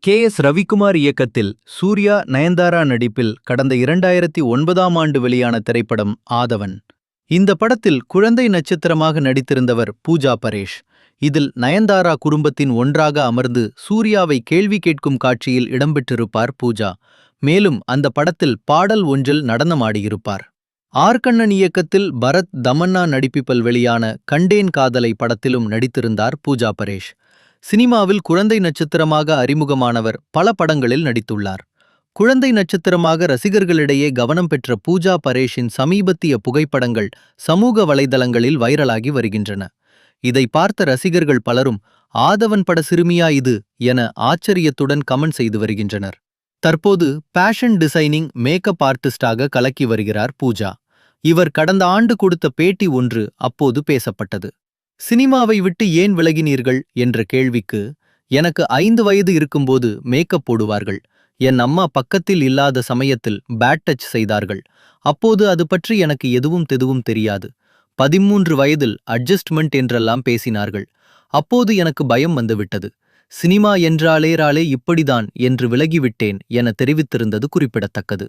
KS. Ravikumar இயக்கத்தில் சூர்யா, நயன்தாரா நடிப்பில் கடந்த 2009ஆம் ஆண்டு வெளியான திரைப்படம் ஆதவன். இந்த படத்தில் குழந்தை நட்சத்திரமாக நடித்திருந்தவர் பூஜா பரேஷ். இதில் நயன்தாரா குடும்பத்தின் ஒன்றாக அமர்ந்து சூர்யாவை கேள்வி கேட்கும் காட்சியில் இடம்பெற்றிருப்பார் பூஜா. மேலும் அந்த படத்தில் பாடல் ஒன்றில் நடனமாடியிருப்பார். ஆர்கண்ணன் இயக்கத்தில் பரத் தமன்னா நடிப்பில் வெளியான கண்டேன் காதலை படத்திலும் நடித்திருந்தார் பூஜா பரேஷ். சினிமாவில் குழந்தை நட்சத்திரமாக அறிமுகமானவர் பல படங்களில் நடித்துள்ளார். குழந்தை நட்சத்திரமாக ரசிகர்களிடையே கவனம் பெற்ற பூஜா பரேஷின் சமீபத்திய புகைப்படங்கள் சமூக வலைதளங்களில் வைரலாகி வருகின்றன. இதை பார்த்த ரசிகர்கள் பலரும் ஆதவன் பட சிறுமியா இது என ஆச்சரியத்துடன் கமெண்ட் செய்து வருகின்றனர். தற்போது பேஷன் டிசைனிங் மேக்கப் ஆர்டிஸ்டாக கலக்கி வருகிறார் பூஜா. இவர் கடந்த ஆண்டு கொடுத்த பேட்டி ஒன்று அப்போது பேசப்பட்டது. சினிமாவை விட்டு ஏன் விலகினீர்கள் என்ற கேள்விக்கு, எனக்கு 5 வயது இருக்கும்போது மேக்கப் போடுவார்கள். என் அம்மா பக்கத்தில் இல்லாத சமயத்தில் பேட் டச் செய்தார்கள். அப்போது அது பற்றி எனக்கு எதுவும் தெரியாது. 13 வயதில் அட்ஜஸ்ட்மெண்ட் என்றெல்லாம் பேசினார்கள். அப்போது எனக்கு பயம் வந்துவிட்டது. சினிமா என்றாலே இப்படிதான் என்று விலகிவிட்டேன் என தெரிவித்திருந்தது குறிப்பிடத்தக்கது.